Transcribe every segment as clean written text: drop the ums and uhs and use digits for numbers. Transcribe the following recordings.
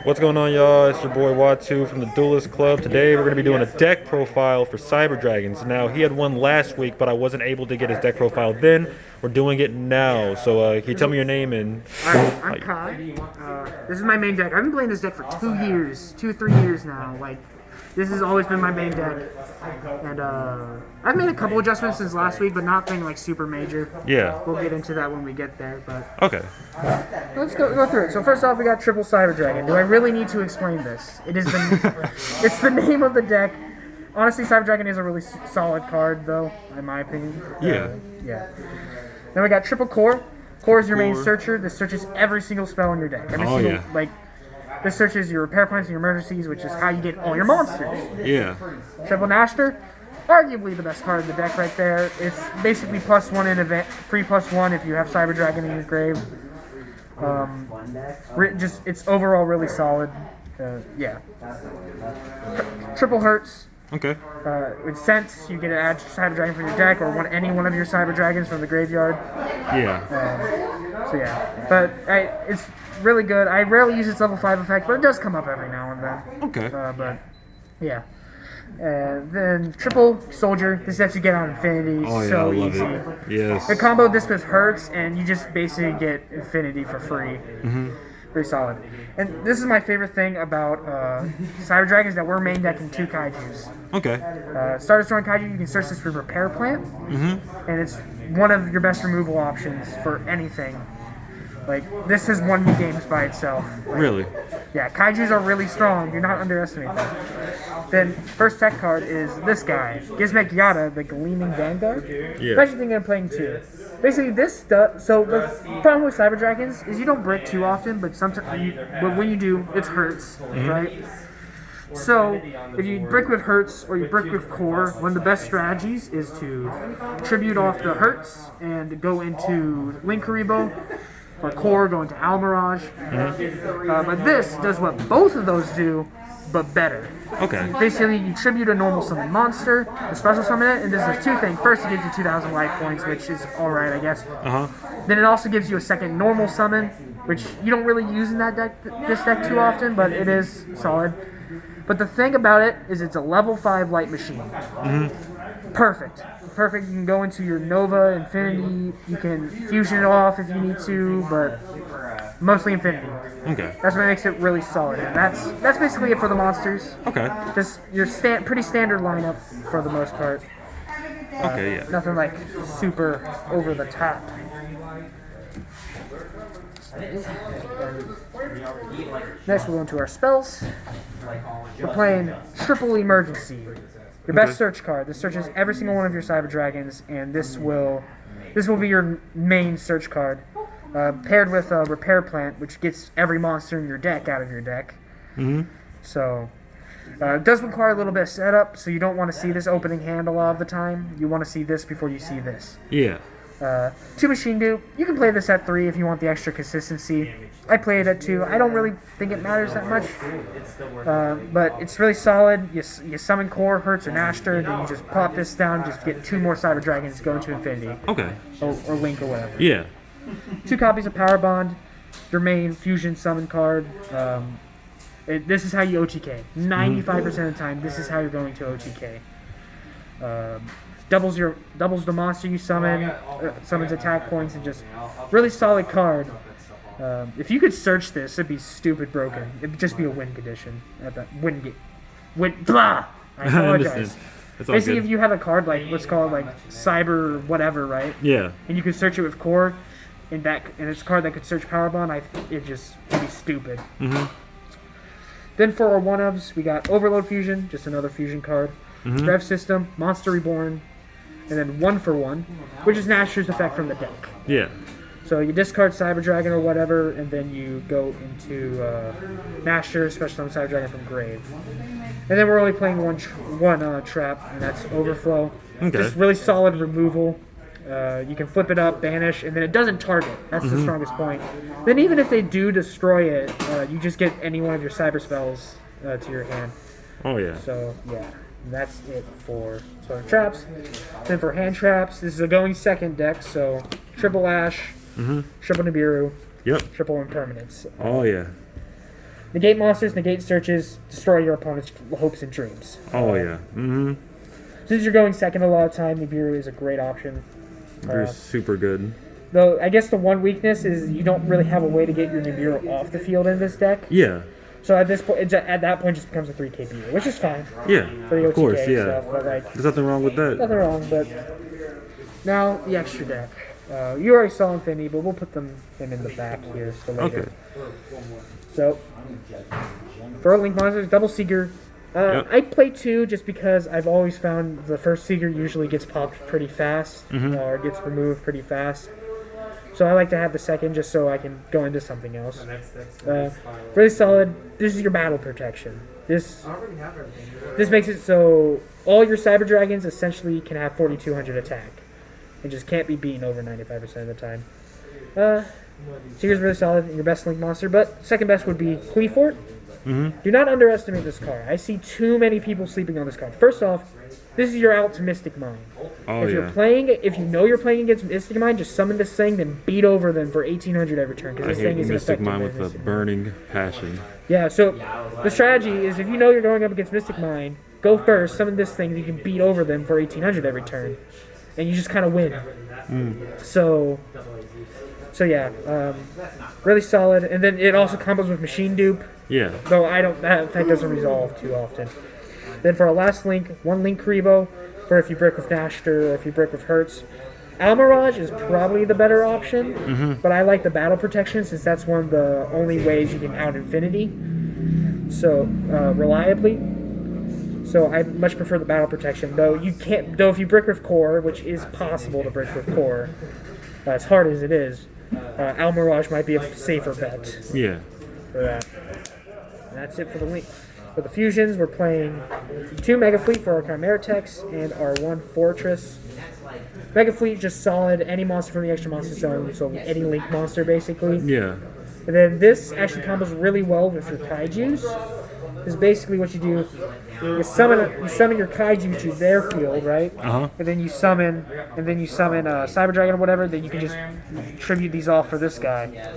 What's going on, y'all? It's your boy Watu from the Duelist Club. Today we're going to be doing a deck profile for Cyber Dragons. Now, he had one last week, but I wasn't able to get his deck profile then. We're doing it now. So, can you tell me your name and... I'm Kai. This is my main deck. I've been playing this deck for 2 years, 3 years now. Like, this has always been my main deck. And I've made a couple adjustments since last week, but nothing like super major. Yeah. We'll get into that when we get there. But okay. Let's go through it. So first off, we got Triple Cyber Dragon. Do I really need to explain this? It is it's the name of the deck. Honestly, Cyber Dragon is a really solid card, though, in my opinion. Yeah. Yeah. Then we got Triple Core. Core is your main searcher. This searches every single spell in your deck. This searches your repair plans and your emergencies, which is how you get all your monsters. Yeah. Triple Nashter, arguably the best card in the deck right there. It's basically +1 in event, free +1 if you have Cyber Dragon in your grave. It's overall really solid. Yeah. Triple Hurts. Okay. With Sense, you get to add Cyber Dragon from your deck or any one of your Cyber Dragons from the graveyard. Yeah. So yeah, but it's really good. I rarely use its level 5 effect, but it does come up every now and then. Okay. But yeah. Then Triple Soldier. This lets you get on Infinity. Oh yeah, so I love easy. it. Yes. I comboed this with Hurts, and you just basically get Infinity for free. Mm-hmm. Pretty solid. And this is my favorite thing about Cyber Dragons, that we're main decking 2 Kaijus. Okay. Start destroying Kaiju, you can search this for Repair Plant. Mm-hmm. And it's one of your best removal options for anything. Like, this has won me games by itself. Really? Yeah, Kaijus are really strong. Do not underestimate them. Then, first tech card is this guy. Gizmek Yada, the Gleaming Vanguard. Yeah. Especially thinking of playing 2. Basically, this does... So, the problem with Cyber Dragons is you don't brick too often, but but when you do, it hurts, right? So, if you brick with Hurts or you brick with Core, one of the best strategies is to tribute off the Hurts and go into Link Karibo, or Core, go into Almirage. But this does what both of those do, but better. Okay. Basically, you tribute a normal summon monster, a special summon it, and this does 2 things. First, it gives you 2,000 life points, which is alright, I guess. Then it also gives you a second normal summon, which you don't really use in this deck too often, but it is solid. But the thing about it is it's a level 5 light machine. Perfect. Perfect. You can go into your Nova, Infinity, you can fusion it off if you need to, but mostly Infinity. Okay. That's what makes it really solid. And that's basically it for the monsters. Okay. Just your pretty standard lineup for the most part. Okay, yeah. Nothing like super over the top. Next we'll go into our spells. We're playing Triple Emergency. Your best search card. This searches every single one of your Cyber Dragons, and this will be your main search card. Paired with a Repair Plant, which gets every monster in your deck out of your deck. So, it does require a little bit of setup, so you don't want to see this opening hand a lot of the time. You want to see this before you see this. Yeah. 2 Machine Dupe. You can play this at 3 if you want the extra consistency. I play it at 2. I don't really think it matters that much. But it's really solid. You summon Core, Hurts, or Nashter, then you just pop this down, just get 2 more Cyber Dragons, go into Infinity. Okay. Or Link or whatever. Yeah. 2 copies of Power Bond, your main fusion summon card. This is how you OTK. 95% of the time, this is how you're going to OTK. Doubles the monster you summon, summons attack points, and just really solid card. If you could search this, it'd be stupid broken. It'd just be a win condition. Blah! I apologize. Basically, if you have a card like what's called like Cyber whatever, right? Yeah. And you could search it with Core, and it's a card that could search Power Bond. It'd be stupid. Then for our 1-ofs, we got Overload Fusion, just another fusion card. Rev System, Monster Reborn, and then 1-for-1, which is Nashter's effect from the deck. Yeah. So you discard Cyber Dragon or whatever, and then you go into Nashter, Special Summon Cyber Dragon from Grave. And then we're only playing one trap, and that's Overflow. Okay. Just really solid removal. You can flip it up, banish, and then it doesn't target. That's the strongest point. Then even if they do destroy it, you just get any one of your cyber spells to your hand. Oh yeah. So yeah, that's it for traps. Then for hand traps, this is a going second deck, so triple Ash, triple Nibiru, Yep. triple Impermanence. Oh yeah. Negate monsters, negate searches, destroy your opponent's hopes and dreams. Oh yeah. Mm-hmm. Since you're going second a lot of time, Nibiru is a great option. They're super good. Though I guess the one weakness is you don't really have a way to get your Nibiru off the field in this deck. Yeah. So at this point, at that point, it just becomes a 3 KPU, which is fine. Yeah. For the Of course. OTK Yeah. stuff, but like, There's nothing wrong with that. nothing wrong, but now the extra deck. You already saw Infinity, but we'll put them in the back here for later. Okay. So, for our Link Monsters, Double Seeger. Yep. I play 2 just because I've always found the first Seeger usually gets popped pretty fast, or gets removed pretty fast. So I like to have the second just so I can go into something else. Really solid. This is your battle protection. This makes it so all your Cyber Dragons essentially can have 4,200 attack. It just can't be beaten over 95% of the time. Seeger's really solid and your best Link monster, but second best would be Cleefort. Do not underestimate this card. I see too many people sleeping on this card. First off, this is your out to Mystic Mine. Oh, If you know you're playing against Mystic Mine, just summon this thing, then beat over them for 1,800 every turn. I This hate thing is Mystic effective Mine by with a Mystic Mine. burning passion. Yeah, so the strategy is if you know you're going up against Mystic Mine, go first, summon this thing, you can beat over them for 1,800 every turn. And you just kind of win. So yeah, really solid. And then it also combos with Machine Dupe. Yeah. Though that effect doesn't resolve too often. Then for our last link, one Link Karibo for if you break with Nashter or if you break with Hertz. Almirage is probably the better option, but I like the battle protection since that's one of the only ways you can out Infinity. So reliably. So I much prefer the battle protection. Though if you brick with Core, which is possible to brick with Core, as hard as it is, Almirage might be a safer bet Yeah. for that. And that's it for the link. For the fusions, we're playing 2 Mega Fleet for our Chimera Techs and our 1 Fortress. Mega Fleet just solid, any monster from the extra monster zone, so any Link monster basically. Yeah. And then this actually combos really well with your Kaijus. This is basically what you do. You summon your Kaiju to their field, right? And then you summon Cyber Dragon or whatever. Then you can just tribute these off for this guy.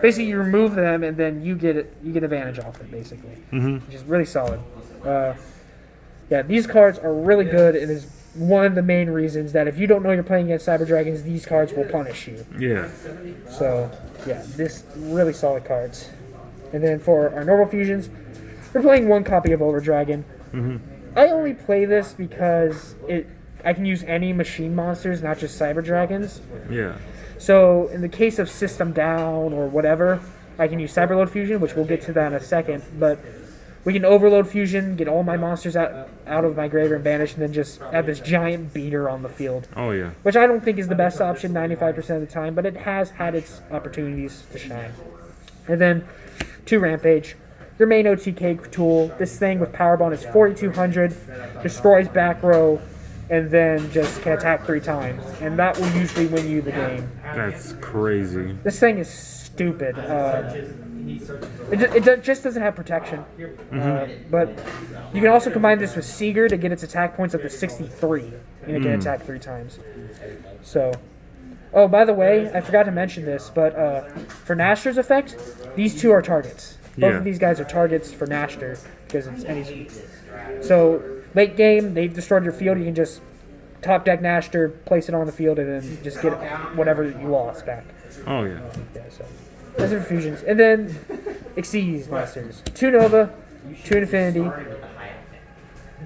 Basically, you remove them and then you get advantage off it, basically, which is really solid. Yeah, these cards are really good, and is one of the main reasons that if you don't know you're playing against Cyber Dragons, these cards will punish you. Yeah. So, yeah, this really solid cards. And then for our normal fusions, we're playing 1 copy of Overdragon. I only play this because I can use any machine monsters, not just Cyber Dragons. Yeah. So in the case of System Down or whatever, I can use Cyberload Fusion, which we'll get to that in a second. But we can Overload Fusion, get all my monsters out of my graveyard and banish, and then just have this giant beater on the field. Oh yeah. Which I don't think is the best option 95% of the time, but it has had its opportunities to shine. And then 2 Rampage. Your main OTK tool. This thing with Power Bond is 4,200, destroys back row, and then just can attack 3 times. And that will usually win you the game. That's crazy. This thing is stupid. It just doesn't have protection. But you can also combine this with Seeger to get its attack points up to 63, and it can attack 3 times. So, oh, by the way, I forgot to mention this, but for Nashter's effect, these 2 are targets. Both of these guys are targets for Nashter because it's any. So late game, they've destroyed your field. You can just top deck Nashter, place it on the field, and then just get whatever you lost back. Oh yeah. Yeah, so those are fusions, and then XYZ Monsters, 2 Nova, 2 Infinity.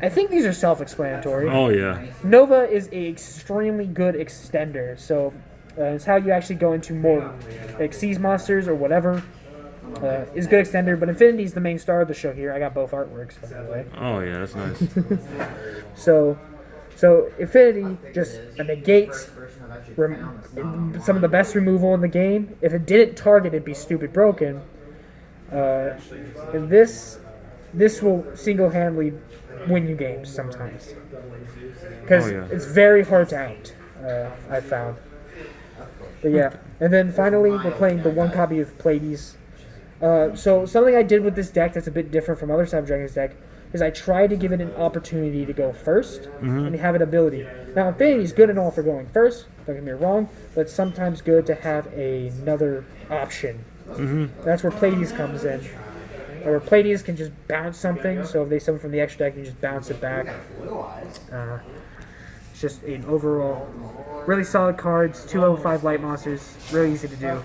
I think these are self-explanatory. Oh yeah. Nova is a extremely good extender, so it's how you actually go into more XYZ Monsters or whatever. Is good extender, but Infinity is the main star of the show here. I got both artworks, by the way. Oh yeah, that's nice. So Infinity just negates some of the best removal in the game. If it didn't target, it'd be stupid broken. And this will single-handedly win you games sometimes because it's very hard to out. I found. But yeah, and then finally we're playing the 1 copy of Pleiades. So something I did with this deck that's a bit different from other Cyber Dragons deck is I tried to give it an opportunity to go first and have an ability. Now Infinity is good and all for going first, don't get me wrong, but it's sometimes good to have another option. That's where Pleiades comes in. Or Pleiades can just bounce something, so if they summon from the extra deck, you just bounce it back. It's just an overall really solid cards, 2 level 5 light monsters, really easy to do.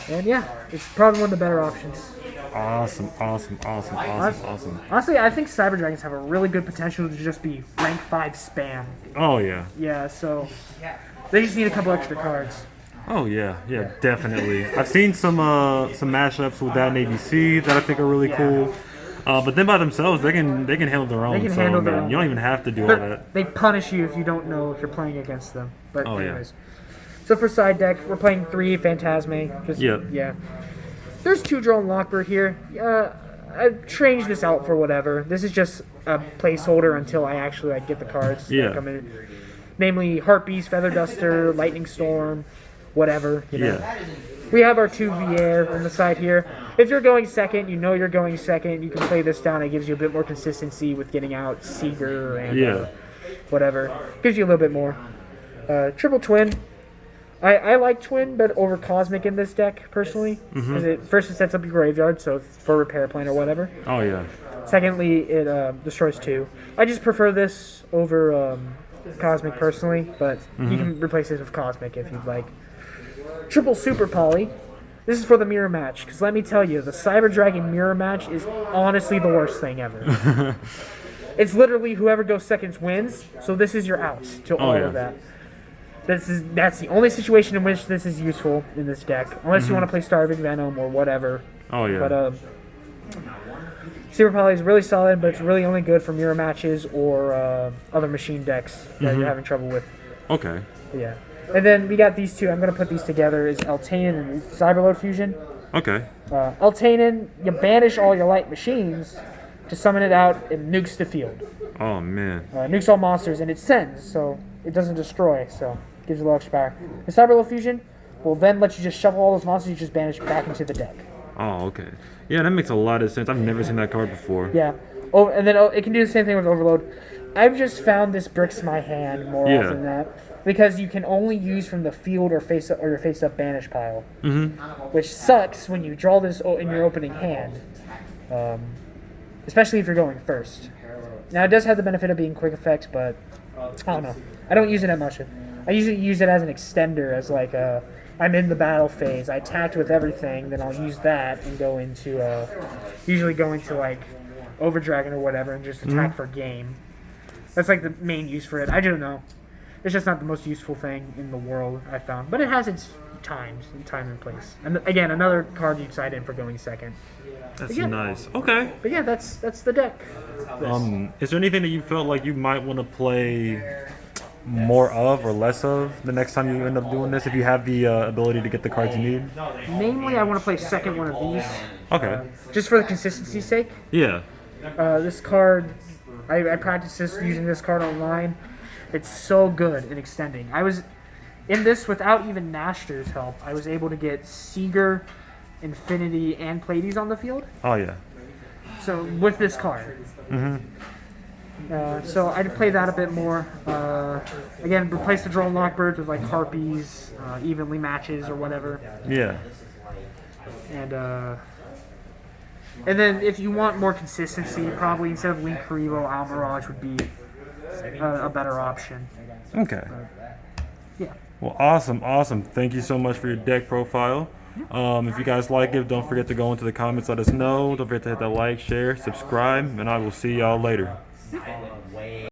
And yeah, it's probably one of the better options. Awesome. Honestly, I think Cyber Dragons have a really good potential to just be rank 5 spam. Oh yeah. Yeah, so they just need a couple extra cards. Oh yeah, definitely. I've seen some mashups with that and ABC that I think are really cool. But then by themselves, they can handle their own. They can handle their own. You don't even have to do all that. They punish you if you don't know if you're playing against them. But Oh, yeah. anyways. So for side deck, we're playing 3 Phantasme. Just, Yep. Yeah. There's 2 Drone Lockbird here. I've changed this out for whatever. This is just a placeholder until I actually get the cards that come in. Namely, Heartbeast, Feather Duster, Lightning Storm, whatever. You know. Yeah. We have our 2 VR on the side here. If you're going second, you know you're going second. You can play this down. It gives you a bit more consistency with getting out Seeger and whatever. Gives you a little bit more. Triple Twin. I like Twin, but over Cosmic in this deck, personally. First, it sets up your graveyard, so for repair plan or whatever. Oh, yeah. Secondly, it destroys 2. I just prefer this over Cosmic, personally, but you can replace it with Cosmic if you'd like. Triple Super Poly. This is for the mirror match, because let me tell you, the Cyber Dragon mirror match is honestly the worst thing ever. It's literally whoever goes second wins, so this is your out to all of that. That's the only situation in which this is useful in this deck, unless you want to play Starving Venom or whatever. Oh yeah. But Super Poly is really solid, but it's really only good for mirror matches or other machine decks that you're having trouble with. Okay. Yeah. And then we got these 2. I'm gonna put these together. Is Eltanen and Cyberload Fusion. Okay. Eltanen, you banish all your light machines to summon it out. It nukes the field. Oh man. Nukes all monsters, and it sends, so it doesn't destroy. So gives you a little extra power. The Cyberload Fusion will then let you just shuffle all those monsters you just banished back into the deck. Oh, okay. Yeah, that makes a lot of sense. I've never seen that card before. Yeah. Oh, and then it can do the same thing with Overload. I've just found this bricks my hand more often than that, because you can only use from the field or your face-up banish pile, which sucks when you draw this in your opening hand, especially if you're going first. Now, it does have the benefit of being quick effect, but I don't know. I don't use it that much. I usually use it as an extender, as like I'm in the battle phase. I attacked with everything, then I'll use that and go into usually go into like Overdragon or whatever and just attack for game. That's like the main use for it. I don't know. It's just not the most useful thing in the world, I found, but it has its time and place. And again, another card you'd side in for going second. That's nice. Okay. But yeah, that's the deck. Is there anything that you felt like you might want to play more of or less of the next time you end up doing this, if you have the ability to get the cards you need? Namely, I want to play second one of these. Okay. Just for the consistency's sake. Yeah. This card, I practiced using this card online. It's so good in extending. I was in this without even Nashter's help. I was able to get Seeger, Infinity, and Pleiades on the field. Oh yeah. So with this card. So I'd play that a bit more. Again, replace the Drone Lockbirds with like Harpies, evenly matches or whatever. Yeah. And then if you want more consistency, probably instead of Link Karibo, Almirage would be a better option. Okay. Yeah. Well, awesome. Thank you so much for your deck profile. If you guys like it, don't forget to go into the comments, let us know. Don't forget to hit that like, share, subscribe, and I will see y'all later.